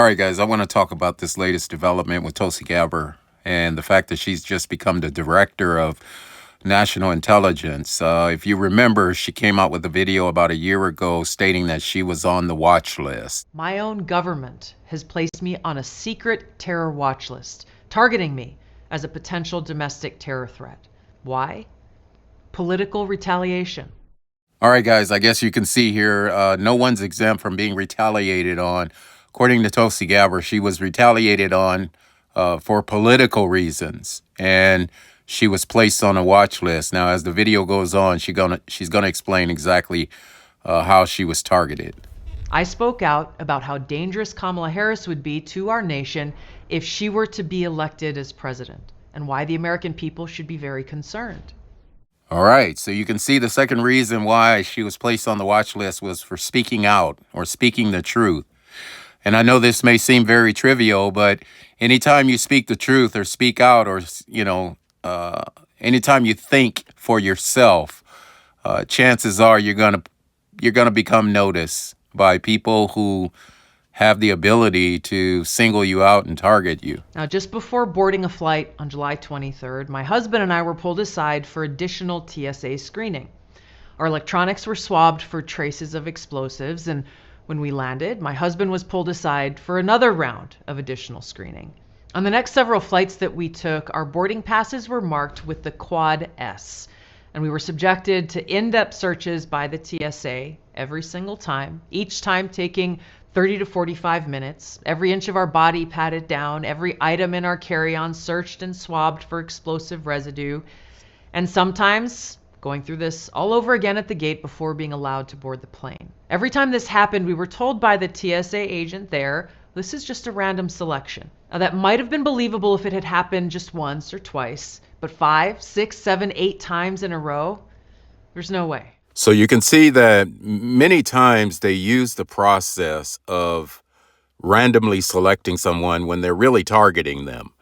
All right, guys, I want to talk about this latest development with Tulsi Gabbard and the fact that she's just become the director of national intelligence. If you remember, she came out with a video about a year ago stating that she was on the watch list. My own government has placed me on a secret terror watch list, targeting me as a potential domestic terror threat. Why? Political retaliation. All right, guys, I guess you can see here, no one's exempt from being retaliated on. According to Tulsi Gabbard, she was retaliated on for political reasons, and she was placed on a watch list. Now, as the video goes on, she's gonna explain exactly how she was targeted. I spoke out about how dangerous Kamala Harris would be to our nation if she were to be elected as president, and why the American people should be very concerned. All right, so you can see the second reason why she was placed on the watch list was for speaking out or speaking the truth. And I know this may seem very trivial, but anytime you speak the truth or speak out or, anytime you think for yourself, chances are you're gonna become noticed by people who have the ability to single you out and target you. Now, just before boarding a flight on July 23rd, my husband and I were pulled aside for additional TSA screening. Our electronics were swabbed for traces of explosives, and when we landed, my husband was pulled aside for another round of additional screening. On the next several flights that we took, our boarding passes were marked with the Quad S, and we were subjected to in-depth searches by the TSA every single time, each time taking 30 to 45 minutes. Every inch of our body patted down, every item in our carry-on searched and swabbed for explosive residue, and sometimes going through this all over again at the gate before being allowed to board the plane. Every time this happened, we were told by the TSA agent there, this is just a random selection. Now, that might have been believable if it had happened just once or twice, but 5, 6, 7, 8 times in a row, there's no way. So you can see that many times they use the process of randomly selecting someone when they're really targeting them.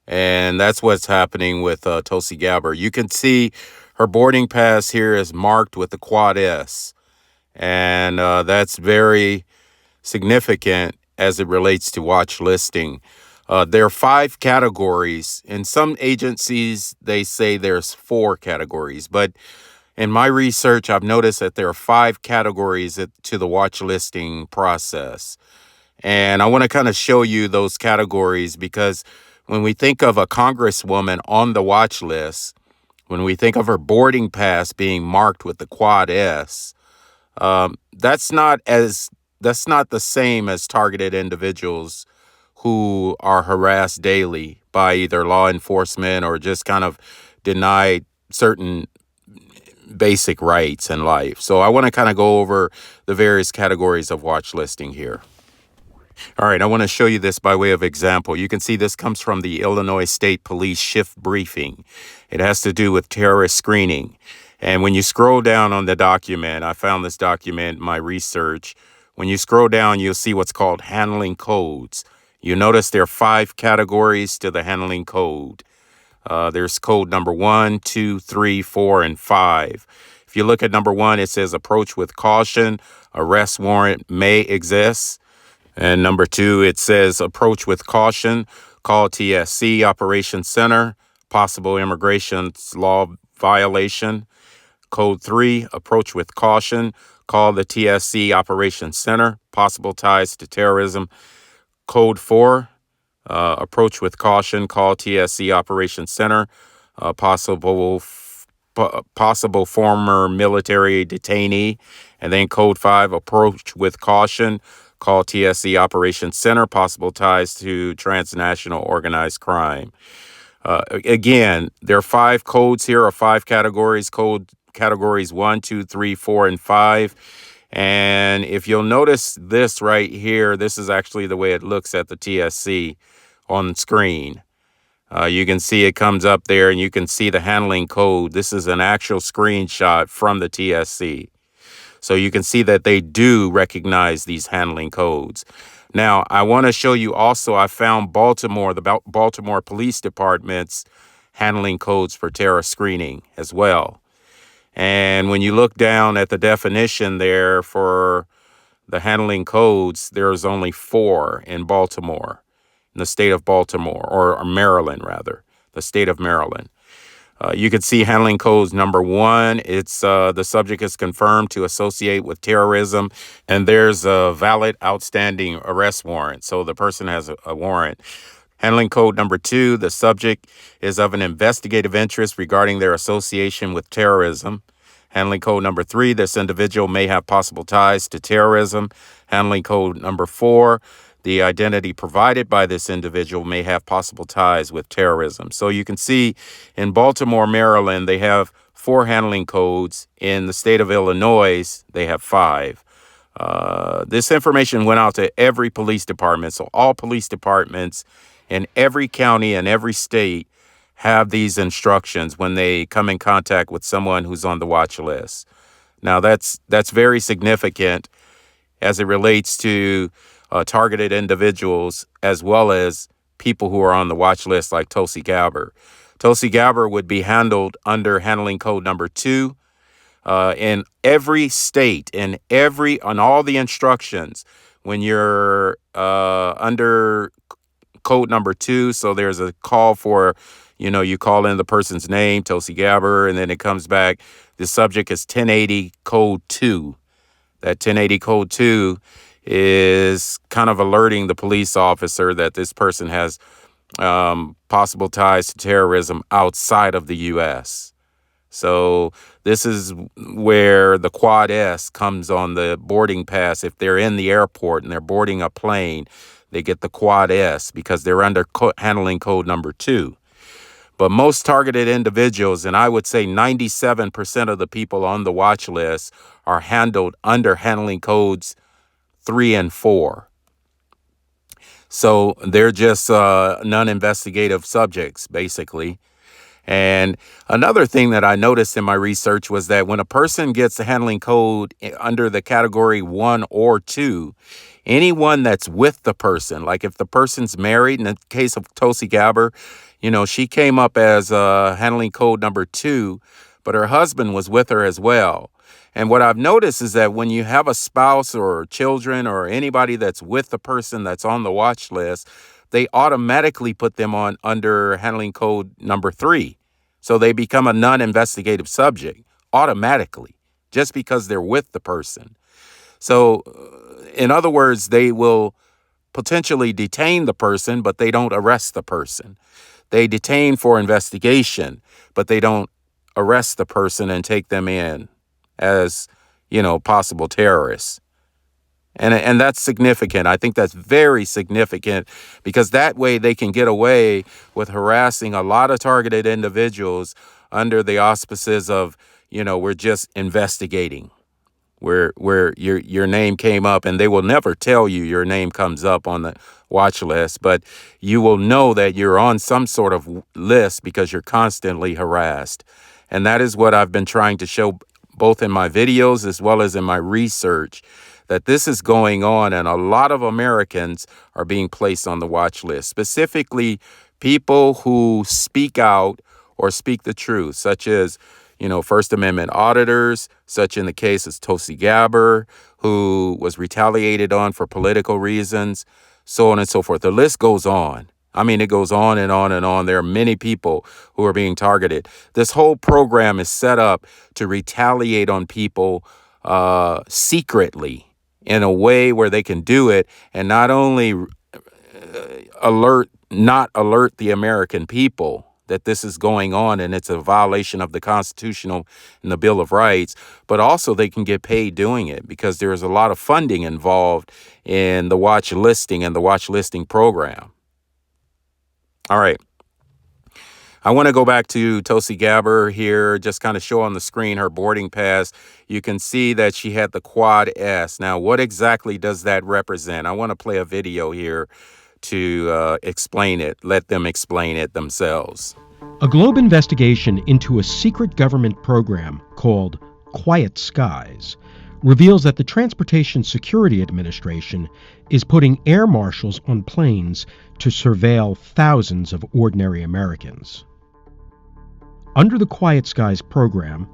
And that's what's happening with Tulsi Gabbard. You can see her boarding pass here is marked with the Quad S. And that's very significant as it relates to watch listing. There are 5 categories. In some agencies, they say there's 4 categories. But in my research, I've noticed that there are 5 categories to the watch listing process. And I want to kind of show you those categories because when we think of a congresswoman on the watch list, when we think of her boarding pass being marked with the Quad S, that's not the same as targeted individuals who are harassed daily by either law enforcement or just kind of denied certain basic rights in life. So I want to kind of go over the various categories of watch listing here. All right, I want to show you this by way of example. You can see this comes from the Illinois State Police shift briefing. It has to do with terrorist screening. And when you scroll down on the document, I found this document in my research. When you scroll down, you'll see what's called handling codes. You notice there are 5 categories to the handling code. There's code number 1, 2, 3, 4, and 5. If you look at number 1, it says approach with caution. Arrest warrant may exist. And number 2, it says approach with caution. Call TSC Operations Center. Possible immigration law violation. Code 3, approach with caution. Call the TSC Operations Center. Possible ties to terrorism. Code 4, approach with caution. Call TSC Operations Center. Possible former military detainee. And then code 5, approach with caution. Call TSC Operations Center. Possible ties to transnational organized crime. Again, there are 5 codes here, or 5 categories. Categories 1, 2, 3, 4, and 5. And if you'll notice this right here, this is actually the way it looks at the TSC on screen. You can see it comes up there and you can see the handling code. This is an actual screenshot from the TSC. So you can see that they do recognize these handling codes. Now, I want to show you also, I found the Baltimore Police Department's handling codes for terror screening as well. And when you look down at the definition there for the handling codes, there's only 4 in Baltimore, in the state of Baltimore, or Maryland, rather, the state of Maryland. You can see handling codes number 1. It's the subject is confirmed to associate with terrorism, and there's a valid outstanding arrest warrant. So the person has a warrant. Handling code number 2, the subject is of an investigative interest regarding their association with terrorism. Handling code number 3, this individual may have possible ties to terrorism. Handling code number 4, the identity provided by this individual may have possible ties with terrorism. So you can see in Baltimore, Maryland, they have 4 handling codes. In the state of Illinois, they have 5. This information went out to every police department. So all police departments in every county and every state have these instructions when they come in contact with someone who's on the watch list. Now, that's very significant as it relates to targeted individuals, as well as people who are on the watch list like Tulsi Gabbard. Tulsi Gabbard would be handled under handling code number 2. In every state, on all the instructions, when you're under code number 2, so there's a call for, you call in the person's name, Tulsi Gabbard, and then it comes back. The subject is 1080 code 2. That 1080 code 2 is kind of alerting the police officer that this person has possible ties to terrorism outside of the U.S. So this is where the Quad S comes on the boarding pass. If they're in the airport and they're boarding a plane, they get the Quad S because they're under handling code number 2. But most targeted individuals, and I would say 97% of the people on the watch list, are handled under handling codes 3 and 4. So they're just non-investigative subjects, basically. And another thing that I noticed in my research was that when a person gets a handling code under the category 1 or 2, anyone that's with the person, like if the person's married, in the case of Tulsi Gabbard, she came up as handling code number 2, but her husband was with her as well. And what I've noticed is that when you have a spouse or children or anybody that's with the person that's on the watch list, they automatically put them on under handling code number 3. So they become a non-investigative subject automatically just because they're with the person. So in other words, they will potentially detain the person, but they don't arrest the person. They detain for investigation, but they don't arrest the person and take them in as, possible terrorists. And that's significant. I think that's very significant because that way they can get away with harassing a lot of targeted individuals under the auspices of, we're just investigating. Where your name came up, and they will never tell you your name comes up on the watch list, but you will know that you're on some sort of list because you're constantly harassed. And that is what I've been trying to show both in my videos as well as in my research, that this is going on, and a lot of Americans are being placed on the watch list, specifically people who speak out or speak the truth, such as First Amendment auditors, such in the case of Tulsi Gabbard, who was retaliated on for political reasons, so on and so forth. The list goes on. I mean, it goes on and on and on. There are many people who are being targeted. This whole program is set up to retaliate on people secretly in a way where they can do it and not only not alert the American people that this is going on and it's a violation of the Constitutional and the Bill of Rights, but also they can get paid doing it because there is a lot of funding involved in the watch listing and the watch listing program. All right. I want to go back to Tulsi Gabbard here, just kind of show on the screen her boarding pass. You can see that she had the Quad S. Now, what exactly does that represent? I want to play a video here to explain it. Let them explain it themselves. A Globe investigation into a secret government program called Quiet Skies reveals that the Transportation Security Administration is putting air marshals on planes to surveil thousands of ordinary Americans. Under the Quiet Skies program,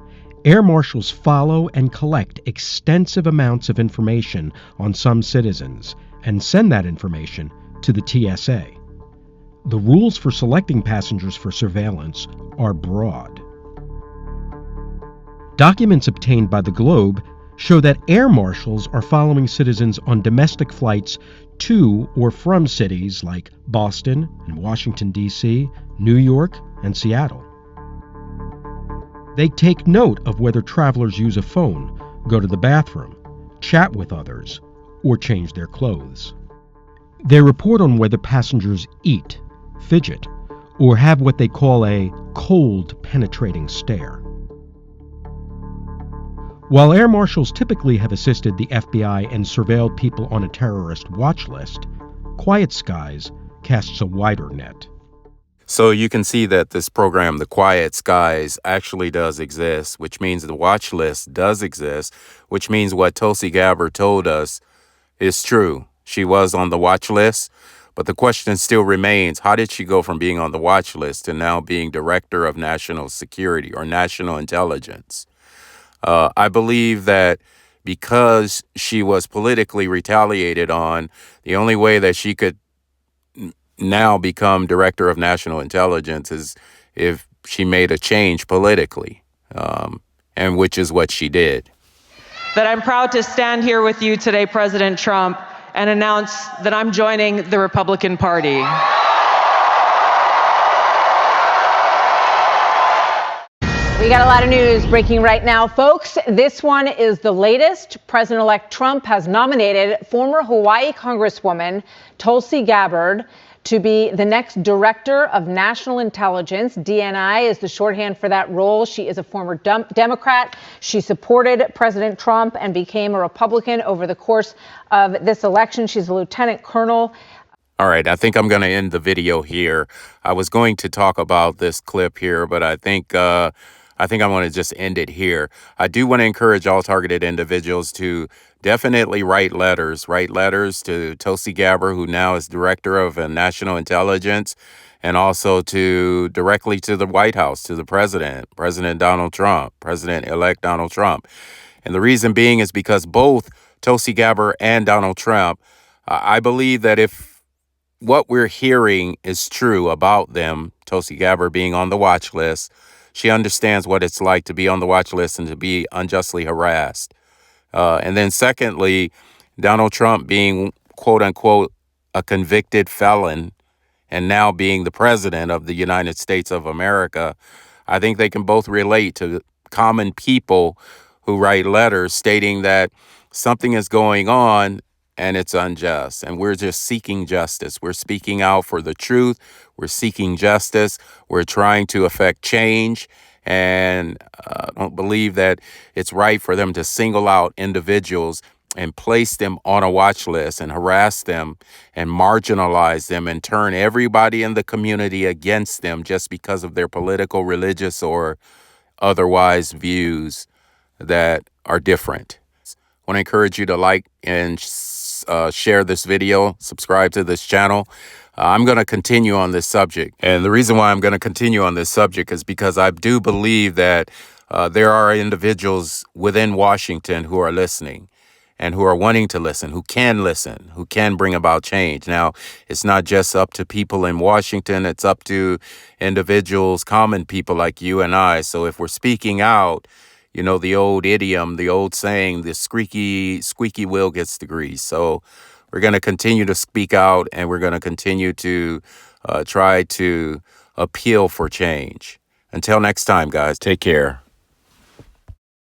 Air marshals follow and collect extensive amounts of information on some citizens and send that information to the TSA. The rules for selecting passengers for surveillance are broad. Documents obtained by the Globe show that air marshals are following citizens on domestic flights to or from cities like Boston and Washington, D.C., New York, and Seattle. They take note of whether travelers use a phone, go to the bathroom, chat with others, or change their clothes. They report on whether passengers eat, fidget, or have what they call a cold, penetrating stare. While air marshals typically have assisted the FBI and surveilled people on a terrorist watch list, Quiet Skies casts a wider net. So you can see that this program, the Quiet Skies, actually does exist, which means the watch list does exist, which means what Tulsi Gabbard told us is true. She was on the watch list, but the question still remains, how did she go from being on the watch list to now being Director of National Security or National Intelligence? I believe that because she was politically retaliated on, the only way that she could now become Director of National Intelligence is if she made a change politically, and which is what she did. That I'm proud to stand here with you today, President Trump, and announce that I'm joining the Republican Party. We got a lot of news breaking right now, folks. This one is the latest. President-elect Trump has nominated former Hawaii Congresswoman Tulsi Gabbard to be the next Director of National Intelligence. DNI is the shorthand for that role. She is a former Democrat. She supported President Trump and became a Republican over the course of this election. She's a lieutenant colonel. All right, I think I'm going to end the video here. I was going to talk about this clip here, but I think I want to just end it here. I do want to encourage all targeted individuals to definitely write letters to Tulsi Gabbard, who now is Director of National Intelligence, and also directly to the White House, to the President Donald Trump, President-elect Donald Trump. And the reason being is because both Tulsi Gabbard and Donald Trump, I believe that if what we're hearing is true about them, Tulsi Gabbard being on the watch list, she understands what it's like to be on the watch list and to be unjustly harassed. And then secondly, Donald Trump being, quote unquote, a convicted felon and now being the president of the United States of America, I think they can both relate to common people who write letters stating that something is going on and it's unjust. And we're just seeking justice. We're speaking out for the truth. We're seeking justice. We're trying to affect change. And I don't believe that it's right for them to single out individuals and place them on a watch list and harass them and marginalize them and turn everybody in the community against them just because of their political, religious, or otherwise views that are different. I want to encourage you to like and share this video, subscribe to this channel. I'm going to continue on this subject. And the reason why I'm going to continue on this subject is because I do believe that there are individuals within Washington who are listening and who are wanting to listen, who can bring about change. Now, it's not just up to people in Washington. It's up to individuals, common people like you and I. So if we're speaking out, you know, the old idiom, the old saying, the squeaky wheel gets the grease. So we're going to continue to speak out, and we're going to continue to try to appeal for change. Until next time, guys, take care.